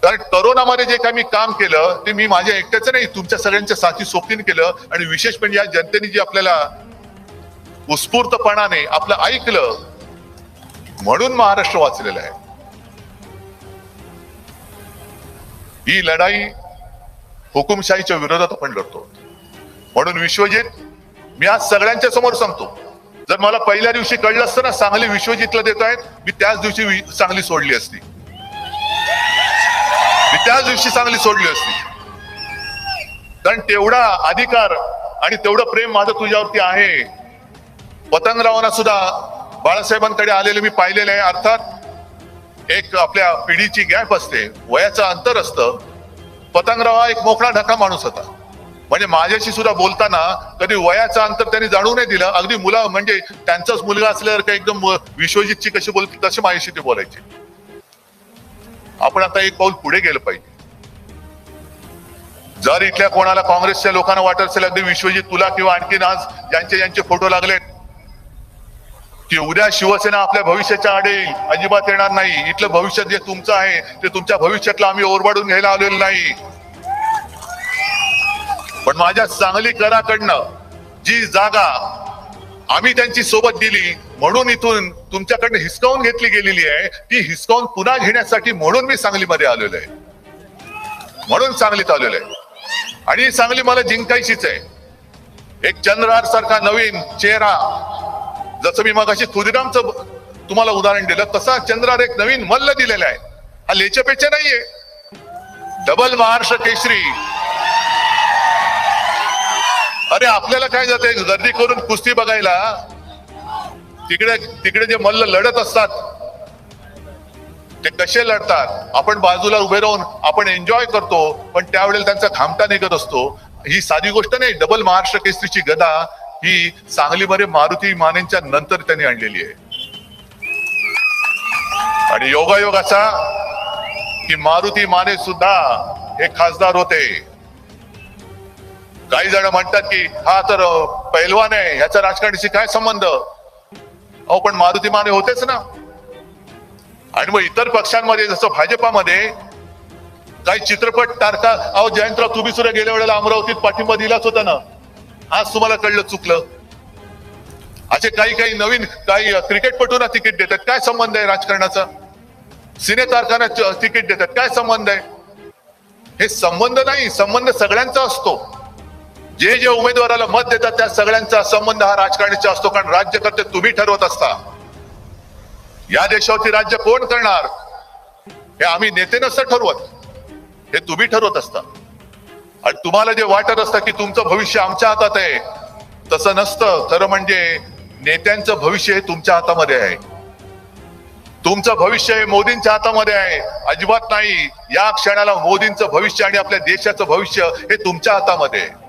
कारण करोनामध्ये जे काही मी काम केलं ते मी माझ्या एकट्याचं नाही, तुमच्या सगळ्यांच्या साथी सोबतीने केलं. आणि विशेष म्हणजे या जनतेने जे आपल्याला उत्स्फूर्तपणाने आपलं ऐकलं म्हणून महाराष्ट्र वाचलेला आहे. ही लढाई हुकुमशाहीच्या विरोधात आपण लढतो. म्हणून विश्वजित, मी आज सगळ्यांच्या समोर सांगतो, जर मला पहिल्या दिवशी कळलं असतं ना सांगली विश्वजितला देत आहेत, मी त्याच दिवशी सांगली सोडली असती. कारण तेवढा अधिकार आणि तेवढं प्रेम माझं तुझ्यावरती आहे. पतंगरावांना सुद्धा बाळासाहेबांकडे आलेले मी पाहिलेले आहे. अर्थात एक आपल्या पिढीची गॅप असते, वयाचं अंतर असतं. पतंगराव हा एक मोकळा ढाका माणूस होता. म्हणजे माझ्याशी सुद्धा बोलताना कधी वयाचं अंतर त्यांनी जाणू नाही दिलं. अगदी मुला म्हणजे त्यांचाच मुलगा असल्यावर काही एकदम विश्वजितची कशी बोलते तसे माझ्याशी ते बोलायचे. आपण आता एक पाऊल पुढे गेलं पाहिजे. जर इथल्या कोणाला काँग्रेसच्या लोकांना वाटत असेल अगदी विश्वजित तुला किंवा आणखीन आज ज्यांचे फोटो लागलेत की उद्या शिवसेना आपल्या भविष्याच्या आड येईल, अजिबात येणार नाही. इथलं भविष्य जे तुमचं आहे ते तुमच्या भविष्यातलं आम्ही ओरबाडून घ्यायला आलेलो नाही. पण माझ्या सांगली कराकडनं जी जागा आम्ही त्यांची सोबत दिली म्हणून इथून तुमच्याकडनं हिसकावून घेतली गेलेली आहे, ती हिसकावून पुन्हा घेण्यासाठी म्हणून मी सांगलीमध्ये आलेलो आहे. म्हणून सांगलीत आलेलो आहे. आणि ही सांगली मला जिंकायचीच आहे. एक चंद्रहार सारखा नवीन चेहरा, जसं मी मगाशी खुदिरामचं तुम्हाला उदाहरण दिलं तसा चंद्रहार एक नवीन मल्ल दिलेला आहे. हा लेचपेचे नाहीये. डबल महाराष्ट्र केसरी. अरे आपल्याला काय जाते गर्दी करून कुस्ती बघायला, तिकडे जे मल्ल लढत असतात ते कसे लढतात, आपण बाजूला उभे राहून आपण एन्जॉय करतो, पण त्यावेळेला त्यांचा घामटा निघत असतो. ही साधी गोष्ट नाही. डबल महाराष्ट्र केसरीची गदा ही सांगलीमध्ये मारुती मानेंच्या नंतर त्यांनी आणलेली आहे. आणि योगायोग असा की मारुती माने सुद्धा हे खासदार होते. काही जण म्हणतात की हा तर पैलवान आहे, ह्याचा राजकारणाशी काय संबंध. अहो पण मारुती माने होतेच ना. आणि मग इतर पक्षांमध्ये जसं भाजपामध्ये काही चित्रपट तारका, अहो जयंतराव तुम्ही सुद्धा गेल्या वेळेला अमरावतीत पाठिंबा दिलाच होता ना, आज तुम्हाला कळलं चुकलं. असे काही नवीन काही क्रिकेटपटूंना तिकीट देतात, काय संबंध आहे राजकारणाचा. सिने तारकांना तिकीट देतात, काय संबंध आहे. हे संबंध नाही, संबंध सगळ्यांचा असतो. जे उमेदवाराला मत देतात त्या सगळ्यांचा संबंध हा राजकारणाचा असतो. कारण राज्यकर्ते तुम्ही ठरवत असता. या देशावरती राज्य कोण करणार हे आम्ही नेते नसतं ठरवत, हे तुम्ही ठरवत असता. आणि तुम्हाला जे वाटत असतं की तुमचं भविष्य आमच्या हातात आहे, तसं नसतं. खरं म्हणजे नेत्यांचं भविष्य हे तुमच्या हातामध्ये आहे. तुमचं भविष्य हे मोदींच्या हातामध्ये आहे, अजिबात नाही. या क्षणाला मोदींचं भविष्य आणि आपल्या देशाचं भविष्य हे तुमच्या हातामध्ये आहे.